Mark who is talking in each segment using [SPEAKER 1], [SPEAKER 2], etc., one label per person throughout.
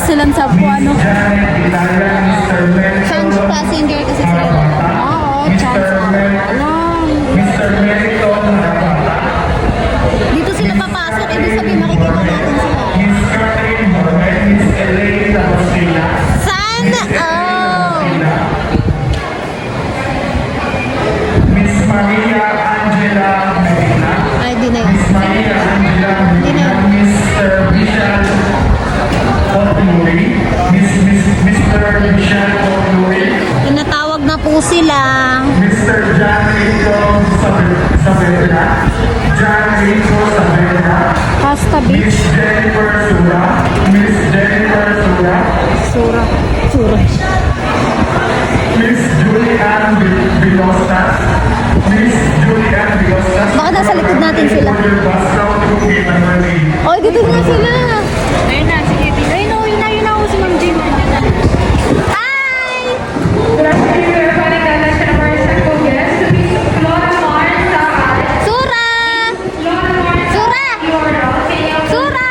[SPEAKER 1] Silang sa ano. Chance passenger kasi sila. Oo, chance. Ano? Dito sila papasok, ibig sabihin makikita natin sila. Sana all!
[SPEAKER 2] Miss Maria Angela Medina.
[SPEAKER 1] Ay, di na yun.
[SPEAKER 2] Miss Maria Angela
[SPEAKER 1] Di na
[SPEAKER 2] Medina.
[SPEAKER 1] yun.
[SPEAKER 2] Mr. Michel Otnuri. Mr. Michel Otnuri.
[SPEAKER 1] Tinatawag na po sila.
[SPEAKER 2] Mr. John Rico Saavedra. John Rico Saavedra.
[SPEAKER 1] Pasta beach.
[SPEAKER 2] Miss Jennifer Sura. Miss Jennifer Sura.
[SPEAKER 1] Sura. Sura.
[SPEAKER 2] Miss Julianne Vilostas. Miss Julianne Vilostas.
[SPEAKER 1] Baka nasa likod natin sila. Oy, dito na sila.
[SPEAKER 3] Ayun na, sige. Ayun na, yun na ako si Ma'am Jim.
[SPEAKER 1] Hi!
[SPEAKER 4] Good afternoon, everybody. Our second guest to be Flora Mars Saad.
[SPEAKER 1] Sura!
[SPEAKER 4] Flora Mars
[SPEAKER 1] Sura!
[SPEAKER 4] Flora.
[SPEAKER 1] Sura!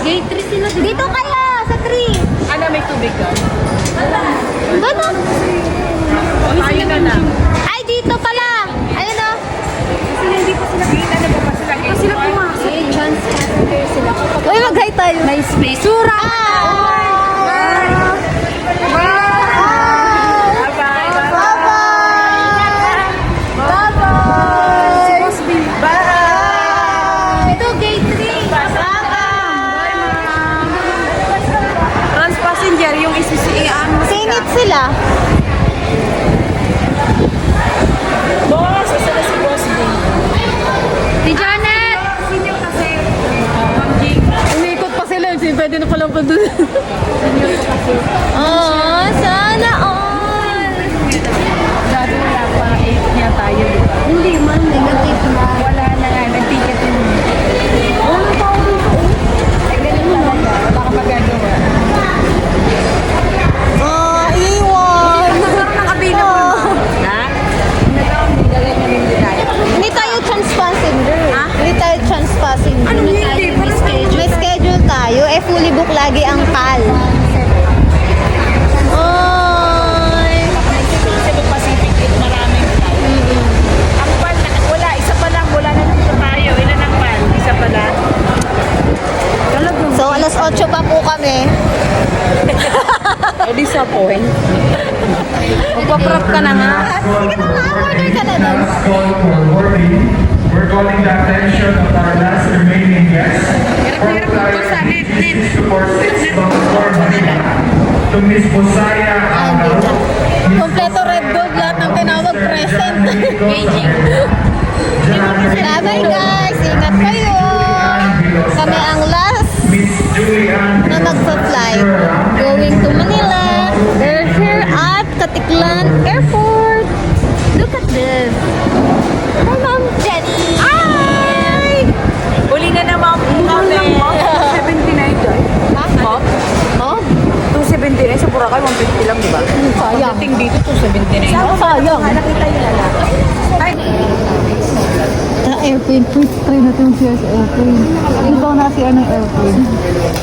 [SPEAKER 3] Gate 3 sila.
[SPEAKER 1] Dito kayo, sa tree.
[SPEAKER 3] Ano, may tubig ka?
[SPEAKER 1] Ano?
[SPEAKER 3] Tayo ka na.
[SPEAKER 1] Ay, dito pala. Ayun o.
[SPEAKER 3] Sila hindi pa sila gate. Ano ba pa sila gate? Sila pumasok.
[SPEAKER 1] May chance passenger sila. Uy, mag-hi tayo.
[SPEAKER 3] May space. Sura!
[SPEAKER 1] Ito, gate 3.
[SPEAKER 3] Trans passenger, yung isisiian mo.
[SPEAKER 1] Singit sila.
[SPEAKER 3] Boss, isa na si Boss B.
[SPEAKER 1] Si Janet.
[SPEAKER 3] Senior kasi. Ma'am Jing.
[SPEAKER 1] Umikot pa sila. Pwede na palang pa doon. Oh, sana all.
[SPEAKER 3] Dati wala pa 8 niya tayo.
[SPEAKER 1] Hindi man, negative na.
[SPEAKER 3] Wala na nga, nag-ticket yun.
[SPEAKER 1] Ano pa ako dito?
[SPEAKER 3] Ay, ganun talaga. Wala ka magagawa.
[SPEAKER 1] Oh, iwan.
[SPEAKER 3] Nagkaroon ng kabila mo. Ha? Nagkaroon din galing na hindi tayo.
[SPEAKER 1] Hindi tayo chance passenger.
[SPEAKER 3] Ha?
[SPEAKER 1] Hindi tayo chance passenger.
[SPEAKER 3] Ano hindi?
[SPEAKER 1] May schedule. May schedule tayo. Fully book lagi ang PAL. Oy.
[SPEAKER 3] Cebu Pacific, maraming ang pan, wala, isa pa lang, wala na dito tayo. Ilan ang pan? Isa pa lang.
[SPEAKER 1] So, alas 8 pa po kami.
[SPEAKER 3] Eh, disappoint. Magpaprop ka na nga.
[SPEAKER 1] Sige na nga, order ka na doon.
[SPEAKER 2] Last call for boarding. We're calling the attention of our last remaining guests. For flight 3646 Manila to Miss Bosaya Angalo.
[SPEAKER 1] Kompleto red dog, lahat ng tinawag present.
[SPEAKER 3] Beijing.
[SPEAKER 1] Bye guys, ingat kayo. Kami ang last
[SPEAKER 2] Miss Julianne
[SPEAKER 1] na magpa-flight going to Manila. We're here at Katiklan Airport. Look at this. Hi, Ma'am Jenny. Hi!
[SPEAKER 3] Uli na naman po kami. 279 guys.
[SPEAKER 1] Ha? Oh?
[SPEAKER 3] 279 sa Boracay, 150 lang, di ba?
[SPEAKER 1] Sayang.
[SPEAKER 3] Dating dito, 279.
[SPEAKER 1] Sayang.
[SPEAKER 3] Nakita niyo na lang. Ay,
[SPEAKER 1] Airplane. First try natin yung CS airplane. Ito na si anong airplane.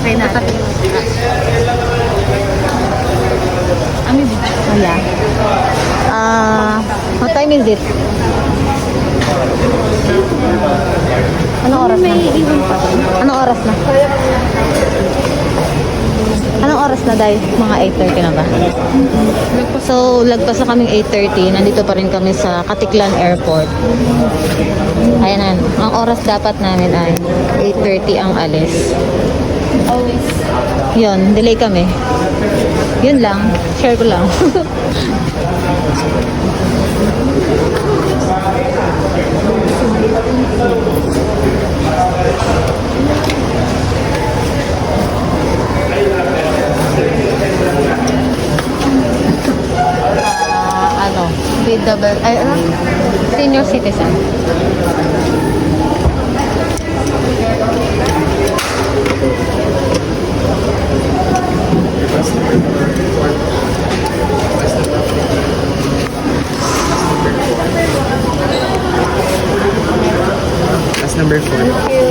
[SPEAKER 3] try natin.
[SPEAKER 1] Ano yun? Wala. What time is it? Anong oras na? Anong oras na? Anong oras na, Day? Mga 8:30 na ba? So, lagpas na kaming 8:30. Nandito pa rin kami sa Katiklan Airport. Ayan na. Ang oras dapat namin ay 8:30 ang alis.
[SPEAKER 3] Always.
[SPEAKER 1] Yun, delay kami. Yun lang. Share ko lang. Senior citizen.
[SPEAKER 5] That's number 4.
[SPEAKER 1] Thank you.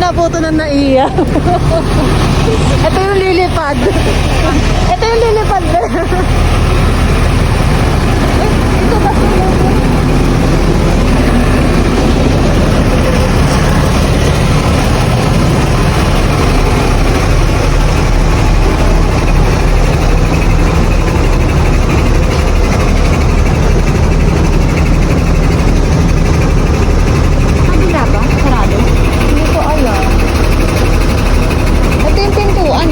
[SPEAKER 1] pinaputo ng naiya. Ito yung lilipad. Ito yung lilipad. Ito ba kabila ba? Sarado? Hindi ko alam. Ito yung pintuan.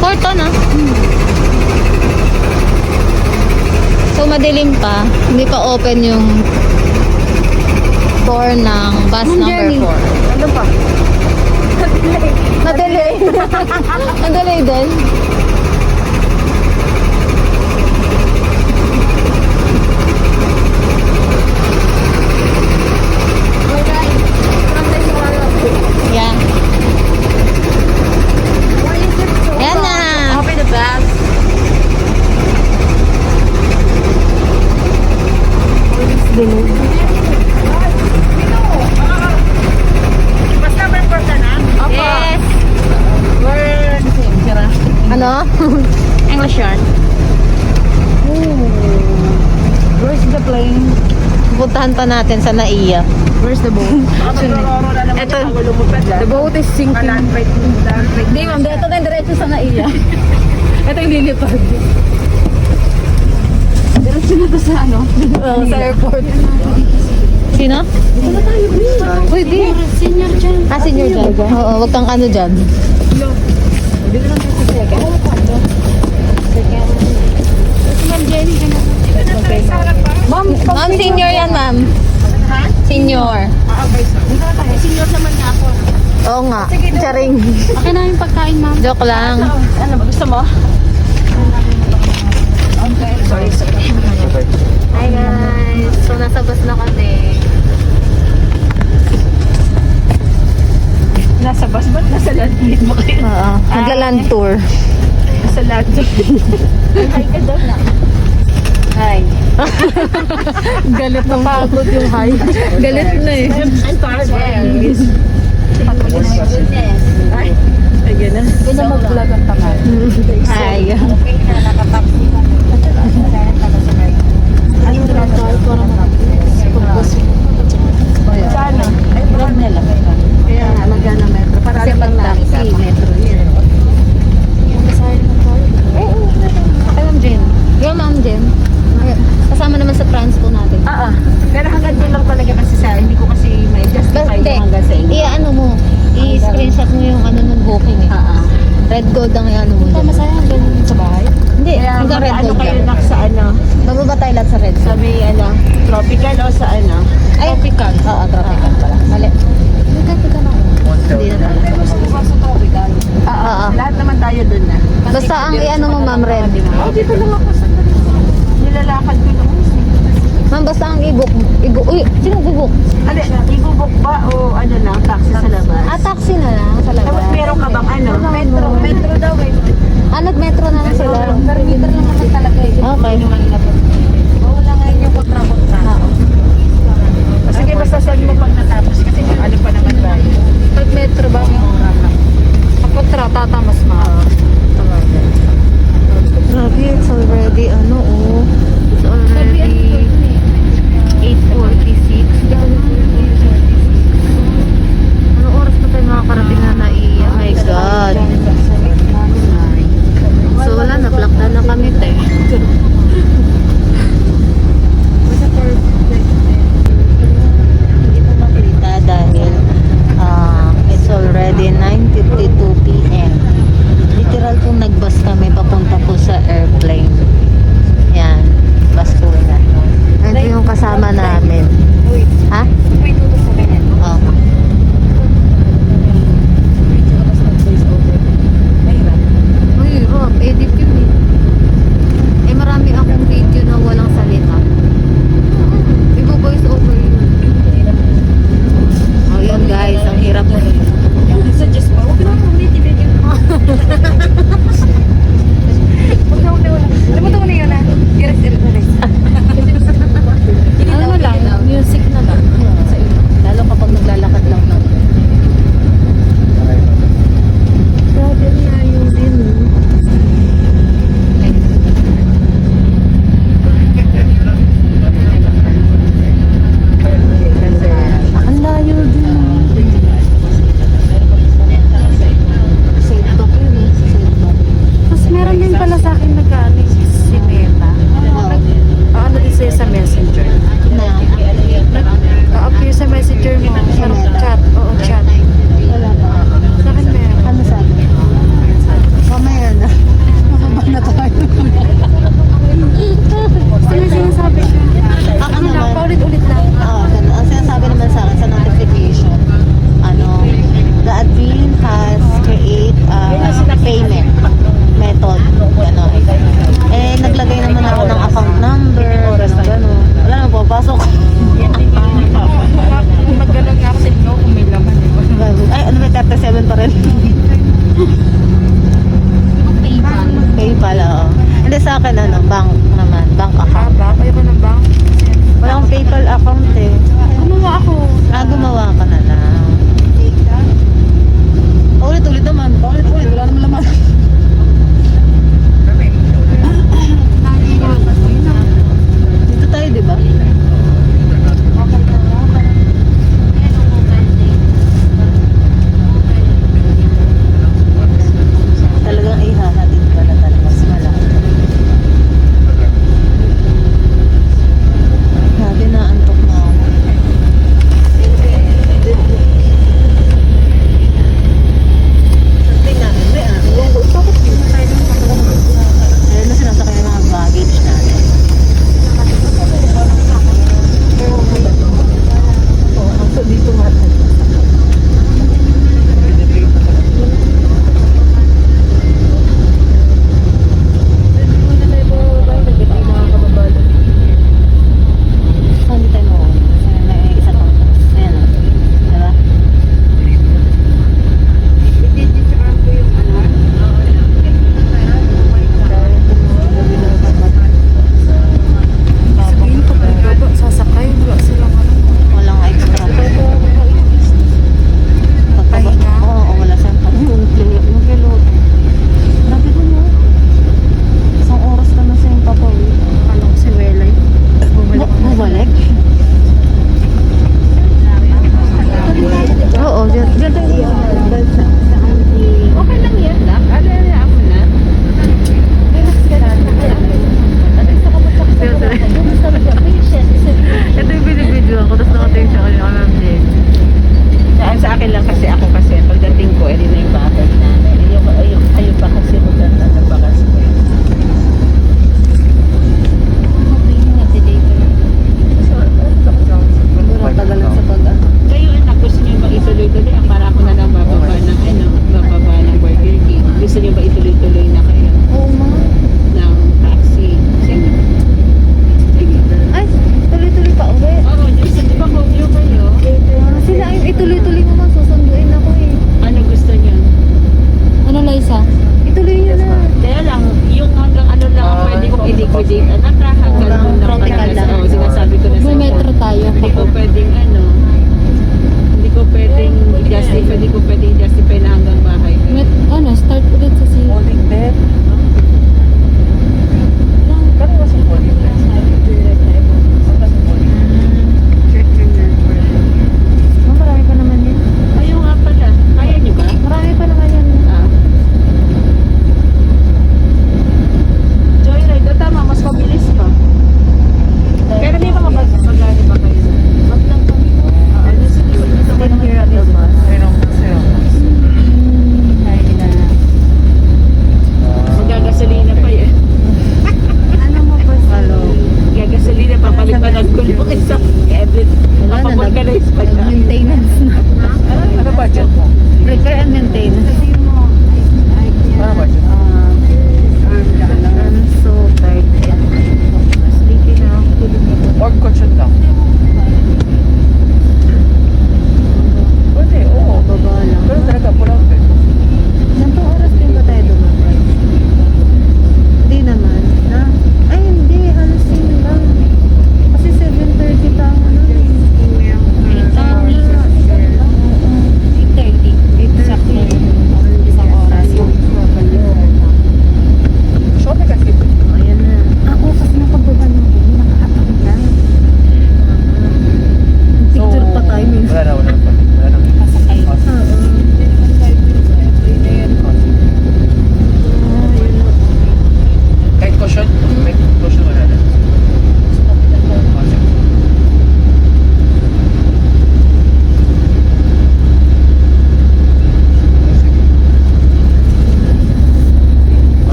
[SPEAKER 1] Porto na. So madilim pa. Hindi pa open yung door ng bus number 4.
[SPEAKER 3] Ano pa?
[SPEAKER 1] Na-delay. Na-delay din. Yeah. Yan na.
[SPEAKER 3] Open the bag. Basta may porta na?
[SPEAKER 1] Yes.
[SPEAKER 3] Where?
[SPEAKER 1] Ano?
[SPEAKER 3] English yarn. Where's the plane?
[SPEAKER 1] Puntahan pa natin sa Naiya.
[SPEAKER 3] Where's the boat? Ito. The boat is sinking.
[SPEAKER 1] Hindi ma'am, dito na yung diretso sa Naiya. Ito yung lilipad.
[SPEAKER 3] Diretso na to sa ano?
[SPEAKER 1] Sa airport. Sino? Uy, di.
[SPEAKER 3] Senior dyan.
[SPEAKER 1] Ah, senior dyan. Oo, wag kang ano dyan.
[SPEAKER 3] Ma'am Jenny, ka na.
[SPEAKER 1] Ma'am, senior yan, ma'am.
[SPEAKER 3] Ha?
[SPEAKER 1] Senior.
[SPEAKER 3] Senior naman nga ako.
[SPEAKER 1] Oo nga. Charing.
[SPEAKER 3] Akin na yung pagkain, ma'am.
[SPEAKER 1] Joke lang.
[SPEAKER 3] Ano ba? Gusto mo? Okay. Sorry.
[SPEAKER 1] Hi guys. So, nasa bus na kami.
[SPEAKER 3] Nasa bus ba't nasa land mo kayo?
[SPEAKER 1] Oo. Nagla-land tour.
[SPEAKER 3] Nasa land. Hi ka daw na. Hi.
[SPEAKER 1] Galit na pagod yung hi. Galit na eh.
[SPEAKER 3] I'm parcel. Ay, ganun. Ganun mag-vlog ang tamad.
[SPEAKER 1] Hi.
[SPEAKER 3] Okay na, nakataksi na. Ano na tayo para mag-bus? Sana. Ay, vlog nila. Kaya nga, magana metro. Para sa pag-taxi, metro yun.
[SPEAKER 1] Hi, Ma'am Jen. Yeah, Ma'am Jen. Kasama naman sa transpo natin.
[SPEAKER 3] Pero hanggang doon lang talaga kasi sa, hindi ko kasi may justify
[SPEAKER 1] Hindi.
[SPEAKER 3] yung hanggang sa inyo.
[SPEAKER 1] I-ano mo. I-screenshot mo yung ano nung booking eh. Red gold ang i-ano mo. dyan.
[SPEAKER 3] Masaya hanggang sa bahay.
[SPEAKER 1] Hindi.
[SPEAKER 3] Kaya
[SPEAKER 1] Hanggang red
[SPEAKER 3] ano
[SPEAKER 1] gold
[SPEAKER 3] kayo
[SPEAKER 1] lang.
[SPEAKER 3] nak sa ano?
[SPEAKER 1] Bababa tayo lahat sa red
[SPEAKER 3] Sa
[SPEAKER 1] gold.
[SPEAKER 3] may ano? Tropical o sa ano?
[SPEAKER 1] Ay, tropical. Oo, tropical pala. Mali. Hindi na pala.
[SPEAKER 3] Sa tropical.
[SPEAKER 1] Oo.
[SPEAKER 3] Lahat naman tayo doon na.
[SPEAKER 1] Basta ang i-ano mo, Ma'am Red.
[SPEAKER 3] Oh, dito lang ako sa nilalakad ko lang.
[SPEAKER 1] Ma'am, basta ang i-book. Uy, sino i-book?
[SPEAKER 3] Ano, ibubok ba o ano lang, taxi sa labas?
[SPEAKER 1] Ah, taxi na lang sa labas.
[SPEAKER 3] Tapos meron ka bang ano? Metro daw eh.
[SPEAKER 1] Ah, nag-metro na lang sila.
[SPEAKER 3] Pero meter lang naman talaga eh.
[SPEAKER 1] Okay.
[SPEAKER 3] Wala nga yung kontra-kontra. Sige, basta send mo pag natapos kasi ano pa naman tayo.
[SPEAKER 1] Pag metro ba? Kapag tatamas mahal. Grabe, it's already ano oh. It's already 8:46. Anong oras pa tayo makakarating na Naiya? My God. So wala na, black Hindi sa akin, ano, bank naman. Bank account.
[SPEAKER 3] Ba? Kaya ba ng bank?
[SPEAKER 1] Wala akong PayPal account eh.
[SPEAKER 3] Gumawa ako.
[SPEAKER 1] Gumawa ka na lang. Ulit-ulit naman. Ulit-ulit. Wala naman laman. Dito tayo, di ba? Talagang ihahatid ka na talaga mas malaki. Grabe na, antok na ako. Sabi namin, may ano.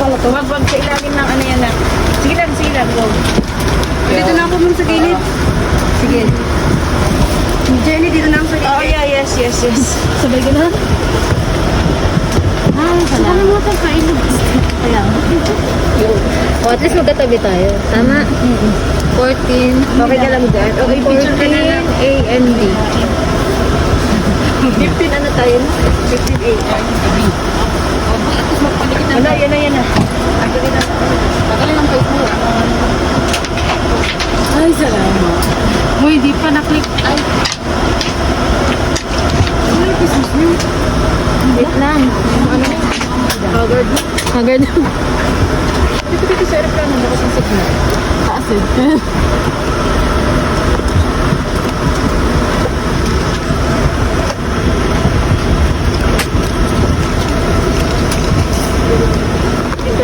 [SPEAKER 3] Wag sa ilalim ng ano yan na. Sige lang, go.
[SPEAKER 5] Dito na ako muna sa gilid.
[SPEAKER 3] Sige.
[SPEAKER 5] Jenny, dito na ako sa gilid.
[SPEAKER 3] Oh, yeah, yes.
[SPEAKER 1] Sabay ka na? Ah,
[SPEAKER 5] Ano mo ito kailog?
[SPEAKER 1] Kaya. O, at least magkatabi tayo. Tama? 14.
[SPEAKER 3] Okay ka lang dyan. Okay, picture ka na lang.
[SPEAKER 1] 14 A and B.
[SPEAKER 3] 15 ano tayo? 15 8. Ano, yan na.
[SPEAKER 1] Pagaling ang Facebook.
[SPEAKER 5] Ay, salamat. Uy, di pa na-click. Ay. Ay, business niyo.
[SPEAKER 1] Wait lang.
[SPEAKER 3] Haggard.
[SPEAKER 1] Haggard.
[SPEAKER 3] Dito sa aeroplano mo kasi signal.
[SPEAKER 5] Kaasid.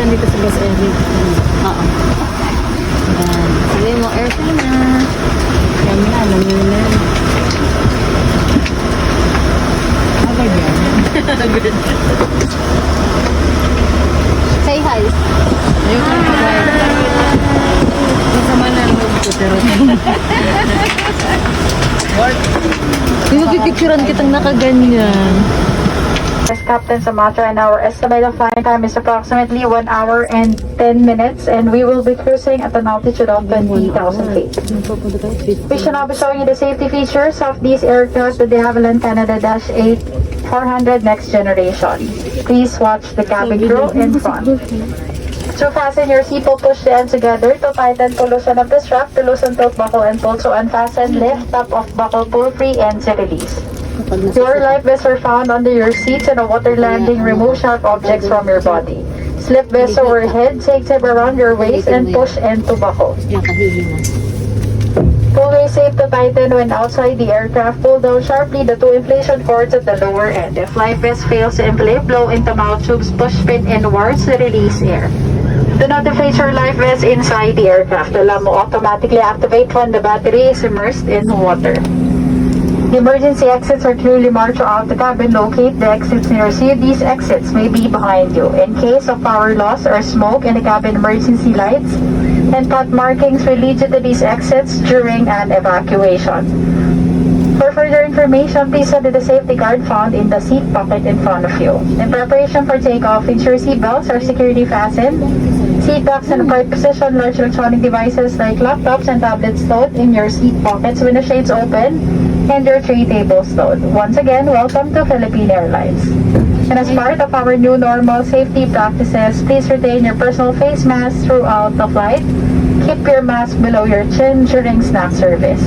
[SPEAKER 3] Dito sa bus engine.
[SPEAKER 1] Oo. Yan. Sabi mo, airplane na.
[SPEAKER 3] Yan na, namin na. Haggard yan. Haggard.
[SPEAKER 1] Say hi.
[SPEAKER 3] Ayun ka na ba? Masama na ang loob ko, pero...
[SPEAKER 1] Di ba pipicturean kitang nakaganyan?
[SPEAKER 4] As Captain Sumatra, and our estimated flying time is approximately 1 hour and 10 minutes, and we will be cruising at an altitude of 20,000 feet. We shall now be showing you the safety features of these aircraft, the de Havilland Canada Dash 8 400 next generation. Please watch the cabin crew in front. To fasten your seatbelt, push the ends together. To tighten, pull loosen of the strap. To loosen, tilt, buckle, and pull. To unfasten, lift, top of buckle, pull free, and to release. Your life vests are found under your seats, and a water landing remove sharp objects from your body. Slip vest overhead, take zip around your waist, and push end to buckle. Pull way safe to tighten when outside the aircraft. Pull down sharply the two inflation cords at the lower end. If life vest fails to inflate, blow into mouth tubes, push pin inwards to release air. Do not deflate your life vest inside the aircraft. The alarm will automatically activate when the battery is immersed in water. The emergency exits are clearly marked throughout the cabin. Locate the exits nearest you. These exits may be behind you. In case of power loss or smoke in the cabin, emergency lights and cut markings will lead you to these exits during an evacuation. For further information, please study the safety guard found in the seat pocket in front of you. In preparation for takeoff, ensure seat belts are securely fastened. Seat backs and upright position, large electronic devices like laptops and tablets stowed in your seat pockets, window shades open, and your tray table stowed. Once again, welcome to Philippine Airlines. And as part of our new normal safety practices, please retain your personal face mask throughout the flight. Keep your mask below your chin during snack service.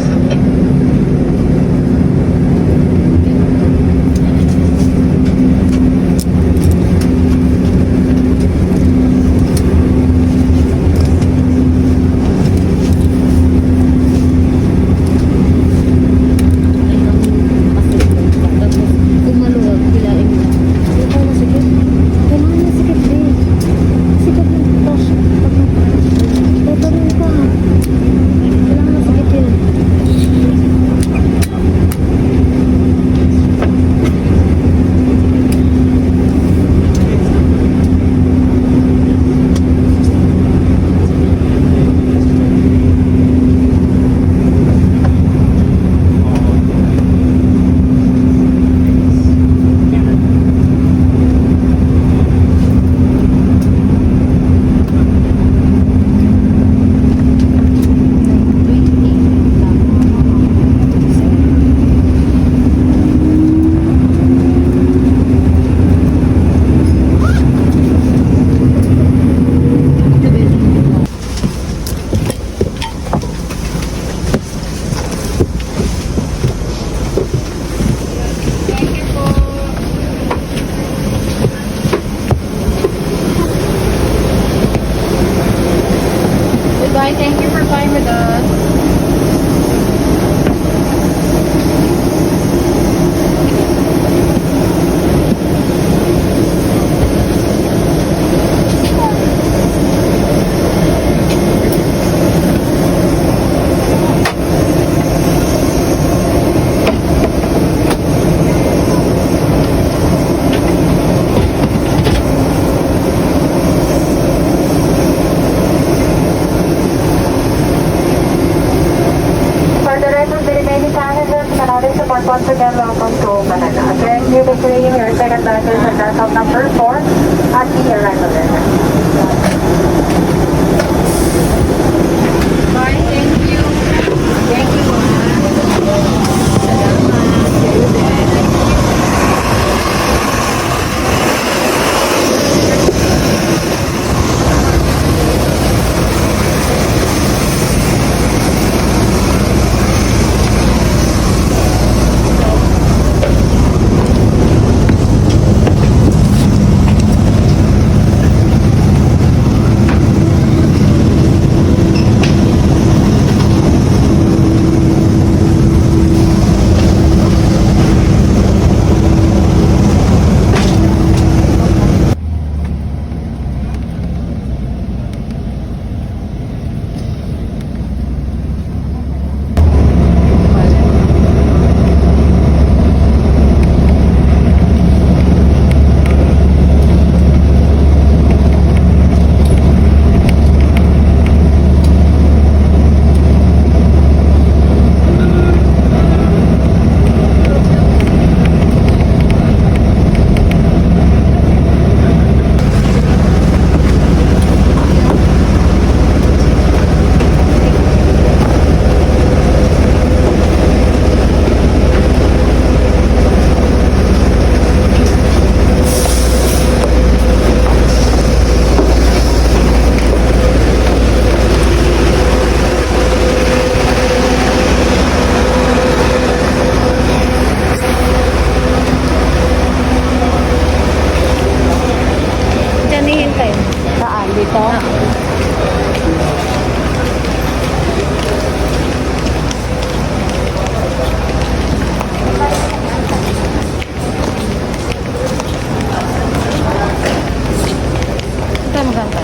[SPEAKER 1] Ito maganda.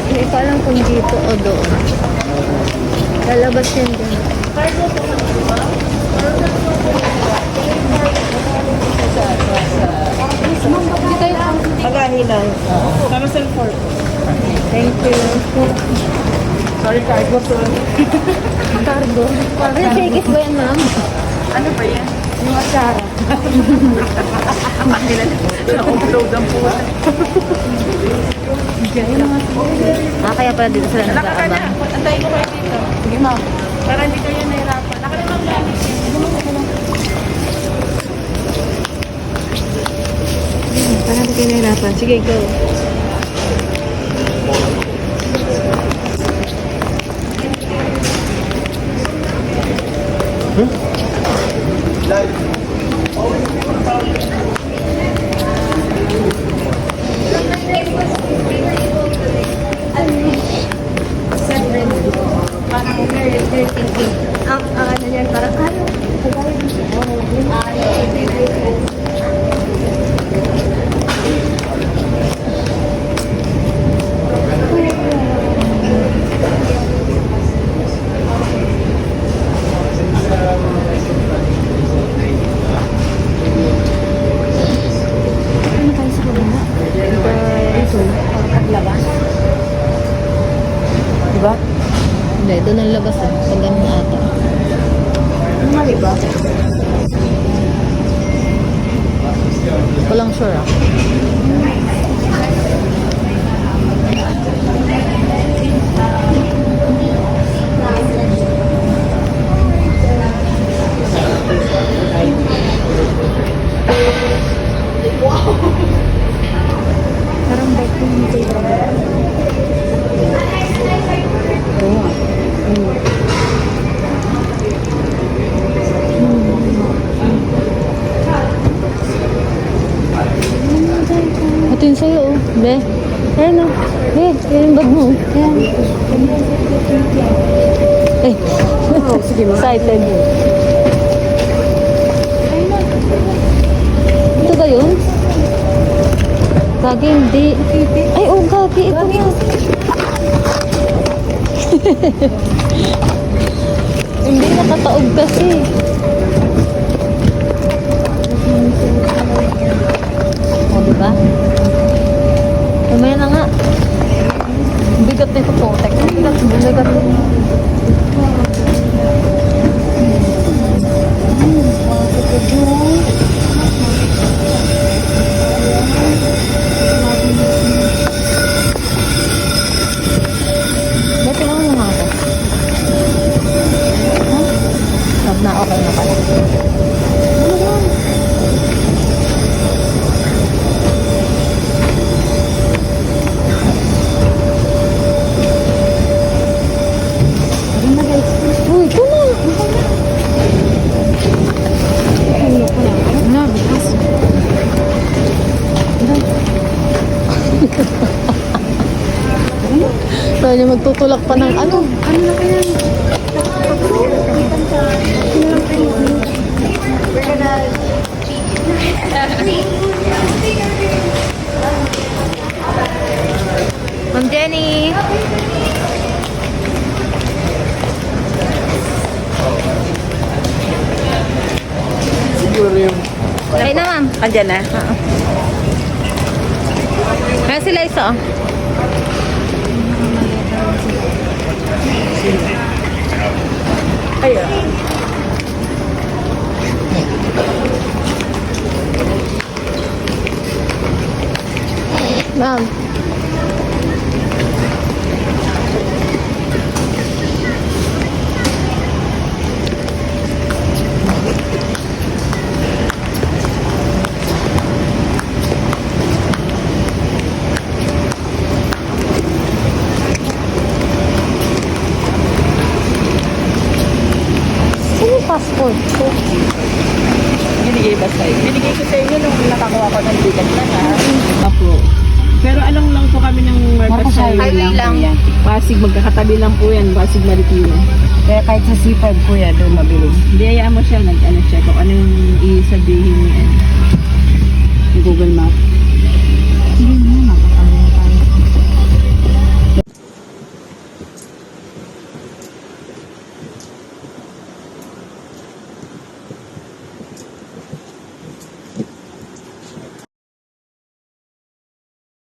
[SPEAKER 1] Hindi ko alam kung dito o doon. Lalabas yun din.
[SPEAKER 3] Pagahi lang. Sama sa fork.
[SPEAKER 1] Thank you.
[SPEAKER 3] Sorry, cargo to.
[SPEAKER 1] Cargo. Ano shake ba yan, ma'am?
[SPEAKER 3] Ano ba yan? Yung atsara. Na-upload ang po.
[SPEAKER 1] Kaya pala dito sila nag-aabang.
[SPEAKER 3] Antayin ko kayo dito. Sige, ma'am. Para hindi kayo nahirapan. Nakalimang gamit.
[SPEAKER 1] Para hindi kayo nahirapan. Sige, go. Ano yan, parang
[SPEAKER 3] Diba?
[SPEAKER 1] Hindi, doon ang labas eh. Pag ganun ata.
[SPEAKER 3] Mali ba?
[SPEAKER 1] Walang sure ah.
[SPEAKER 3] Parang bike ko yung tayo. Oo.
[SPEAKER 1] Ito yung sa'yo oh. Be. Ayan oh. Be, yan yung bag mo. Ayan. Eh.
[SPEAKER 3] Sige, ma.
[SPEAKER 1] Excited. Ito ba yun? Gagi, hindi. Ay, oh, gagi. Ito nga. Hindi nakataob kasi. O, diba? Mamaya na nga. Bigat nito po. Bigat. Ba't naman mo nga ako? Huh? Na okay na pala. Uy, ito na.
[SPEAKER 5] Wala, bukas.
[SPEAKER 1] Tayo niya magtutulak pa ng ano.
[SPEAKER 5] Ano na kaya?
[SPEAKER 1] Ma'am Jenny.
[SPEAKER 3] Siguro yung...
[SPEAKER 1] Okay na, ma'am.
[SPEAKER 3] Andyan na?
[SPEAKER 1] Kaya sila isa, oh.
[SPEAKER 3] Ayun.
[SPEAKER 1] Ma'am. Sino yung passport ko?
[SPEAKER 3] Binigay ba sa'yo? Binigay ko sa inyo nung nakakuha ko ng bigat na ha? Apo. Pero alam lang po kami ng Marcos
[SPEAKER 1] Highway lang.
[SPEAKER 3] po yan. Pasig, magkakatabi lang po yan. Pasig Marikina. Kaya kahit sa C5 po yan, doon mabilis. Hindi, hayaan mo siya. Nag-ano siya. Kung ano yung isabihin